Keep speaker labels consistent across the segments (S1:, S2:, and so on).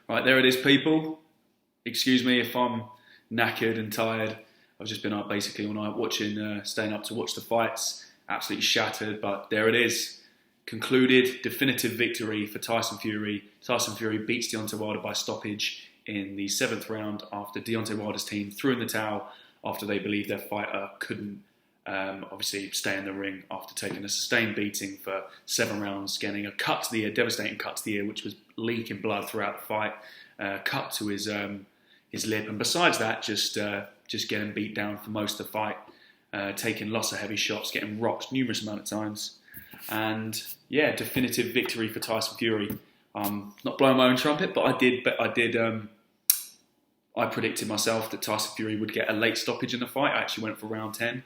S1: Right, there it is, people. Excuse me if I'm knackered and tired. I've just been up basically all night watching, staying up to watch the fights. Absolutely shattered, but there it is. Concluded, definitive victory for Tyson Fury. Tyson Fury beats Deontay Wilder by stoppage in the 7th round after Deontay Wilder's team threw in the towel after they believed their fighter couldn't obviously stay in the ring after taking a sustained beating for 7 rounds, getting a cut to the ear, devastating cut to the ear, which was leaking blood throughout the fight, cut to his lip, and besides that, just getting beat down for most of the fight, taking lots of heavy shots, getting rocked numerous amount of times, and yeah, definitive victory for Tyson Fury. Not blowing my own trumpet, but I predicted myself that Tyson Fury would get a late stoppage in the fight. I actually went for round 10,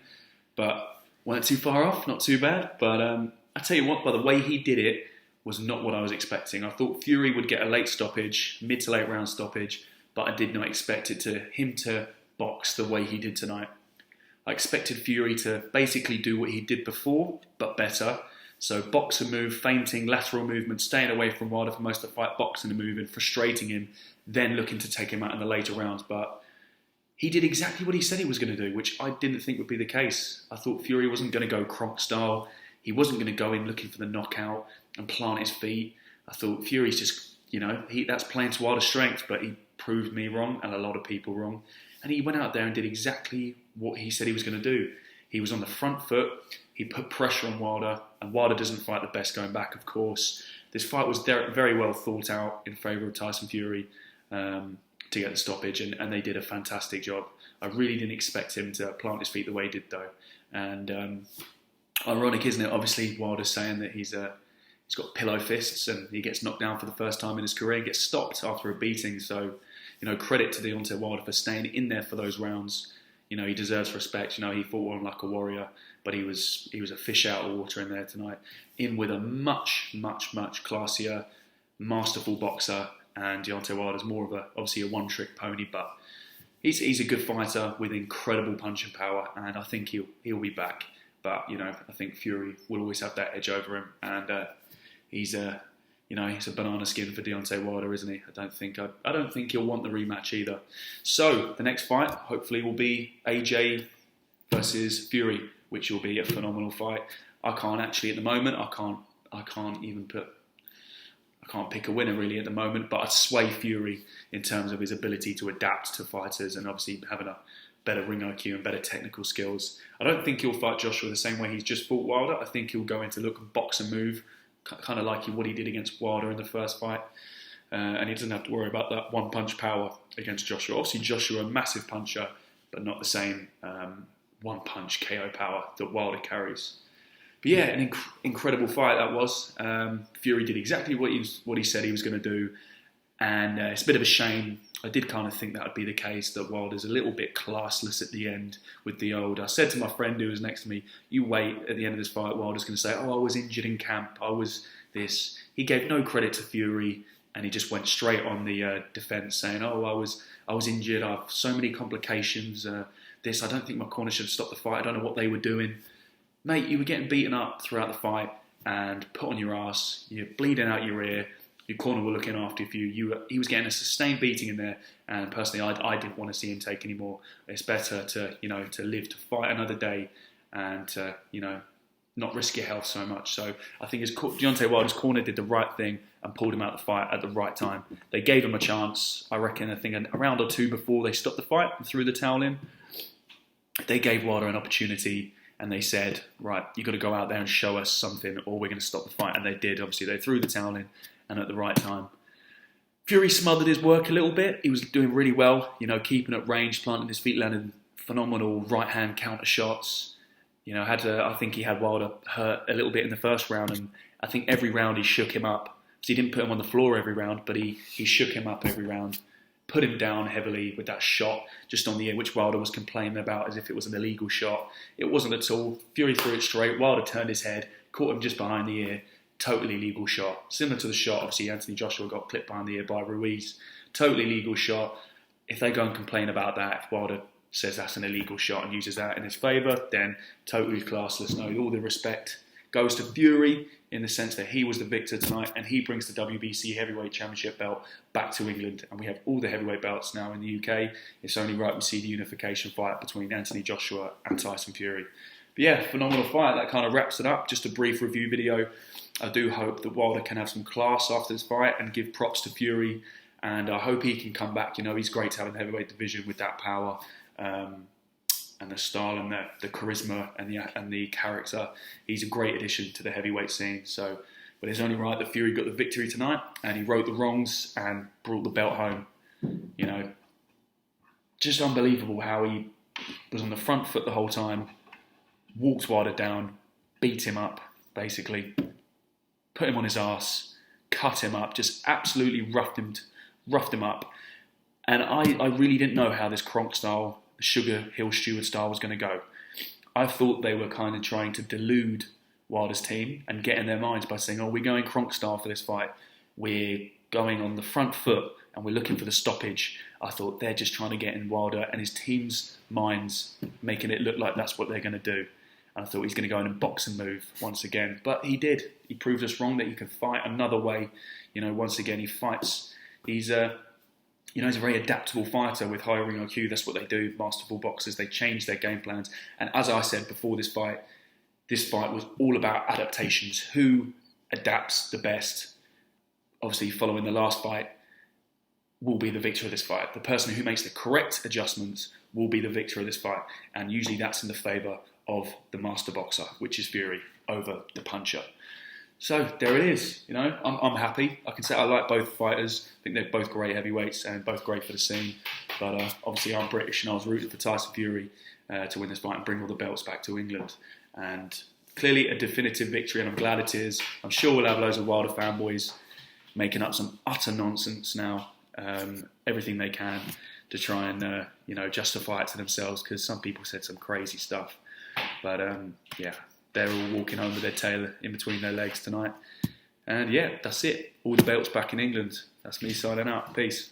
S1: but weren't too far off, not too bad. But I tell you what, by the way he did it was not what I was expecting. I thought Fury would get a late stoppage, mid to late round stoppage, but I did not expect him to box the way he did tonight. I expected Fury to basically do what he did before, but better. So box and move, feinting, lateral movement, staying away from Wilder for most of the fight, boxing and moving, frustrating him, then looking to take him out in the later rounds. But he did exactly what he said he was going to do, which I didn't think would be the case. I thought Fury wasn't going to go Kronk style. He wasn't going to go in looking for the knockout and plant his feet. I thought Fury's just, that's playing to Wilder's strength, but he proved me wrong and a lot of people wrong. And he went out there and did exactly what he said he was going to do. He was on the front foot. He put pressure on Wilder, and Wilder doesn't fight the best going back, of course. This fight was very well thought out in favour of Tyson Fury to get the stoppage, and they did a fantastic job. I really didn't expect him to plant his feet the way he did, though. And ironic, isn't it? Obviously, Wilder's saying that he's got pillow fists, and he gets knocked down for the first time in his career and gets stopped after a beating. So, credit to Deontay Wilder for staying in there for those rounds. He deserves respect. He fought on like a warrior, but he was a fish out of water in there tonight. In with a much, much, much classier, masterful boxer, and Deontay Wilder's more of obviously a one-trick pony, but he's a good fighter with incredible punching power, and I think he'll be back. But I think Fury will always have that edge over him, and he's a banana skin for Deontay Wilder, isn't he? I don't think he'll want the rematch either. So the next fight hopefully will be AJ versus Fury, which will be a phenomenal fight. I can't actually at the moment. I can't pick a winner really at the moment, but I'd sway Fury in terms of his ability to adapt to fighters and obviously having a better ring IQ and better technical skills. I don't think he'll fight Joshua the same way he's just fought Wilder. I think he'll go into look and box and move, kind of like what he did against Wilder in the first fight. And he doesn't have to worry about that one-punch power against Joshua. Obviously, Joshua, a massive puncher, but not the same one-punch KO power that Wilder carries. But yeah, an incredible fight that was. Fury did exactly what he said he was going to do. And it's a bit of a shame. I did kind of think that would be the case, that Wilder's a little bit classless at the end with the old. I said to my friend who was next to me, you wait, at the end of this fight, Wilder's going to say, I was injured in camp, I was this. He gave no credit to Fury, and he just went straight on the defence saying, I was injured, I have so many complications, I don't think my corner should have stopped the fight, I don't know what they were doing. Mate, you were getting beaten up throughout the fight and put on your ass, you're bleeding out your ear, your corner were looking after you. He was getting a sustained beating in there, and personally, I didn't want to see him take any more. It's better to live to fight another day, and to not risk your health so much. So I think Deontay Wilder's corner did the right thing and pulled him out of the fight at the right time. They gave him a chance. I reckon a round or two before they stopped the fight and threw the towel in, they gave Wilder an opportunity. And they said, right, you've got to go out there and show us something, or we're going to stop the fight. And they did. Obviously, they threw the towel in, and at the right time. Fury smothered his work a little bit. He was doing really well, keeping at range, planting his feet, landing phenomenal right-hand counter shots. I think he had Wilder hurt a little bit in the first round, and I think every round he shook him up. So he didn't put him on the floor every round, but he shook him up every round. Put him down heavily with that shot just on the ear, which Wilder was complaining about as if it was an illegal shot. It wasn't at all. Fury threw it straight. Wilder turned his head, caught him just behind the ear. Totally legal shot. Similar to the shot, obviously, Anthony Joshua got clipped behind the ear by Ruiz. Totally legal shot. If they go and complain about that, if Wilder says that's an illegal shot and uses that in his favour, then totally classless. No, all the respect goes to Fury in the sense that he was the victor tonight, and he brings the WBC Heavyweight Championship belt back to England. And we have all the heavyweight belts now in the UK. It's only right we see the unification fight between Anthony Joshua and Tyson Fury. But yeah, phenomenal fight. That kind of wraps it up. Just a brief review video. I do hope that Wilder can have some class after this fight and give props to Fury. And I hope he can come back. You know, he's great to have in the heavyweight division with that power and the style and the charisma and the character. He's a great addition to the heavyweight scene. So, but it's only right that Fury got the victory tonight, and he wrote the wrongs and brought the belt home. You know, just unbelievable how he was on the front foot the whole time, walked Wilder down, beat him up, basically, put him on his arse, cut him up, just absolutely roughed him up. And I really didn't know how this Kronk style, Sugar Hill Stewart style was going to go. I thought they were kind of trying to delude Wilder's team and get in their minds by saying, oh, we're going Kronk style for this fight. We're going on the front foot and we're looking for the stoppage. I thought they're just trying to get in Wilder and his team's minds, making it look like that's what they're going to do. And I thought he's going to go in and box and move once again. But he did. He proved us wrong that he could fight another way. You know, once again, he fights. He's a very adaptable fighter with high ring IQ. That's what they do, masterful boxers. They change their game plans. And as I said before this fight was all about adaptations. Who adapts the best? Obviously, following the last fight, will be the victor of this fight. The person who makes the correct adjustments will be the victor of this fight. And usually that's in the favour of the master boxer, which is Fury, over the puncher. So there it is. You know, I'm happy. I can say I like both fighters. I think they're both great heavyweights and both great for the scene. But obviously I'm British and I was rooting for Tyson Fury to win this fight and bring all the belts back to England. And clearly a definitive victory, and I'm glad it is. I'm sure we'll have loads of Wilder fanboys making up some utter nonsense now, everything they can to try and justify it to themselves, because some people said some crazy stuff. But yeah, they're all walking home with their tail in between their legs tonight. And yeah, that's it. All the belts back in England. That's me signing out. Peace.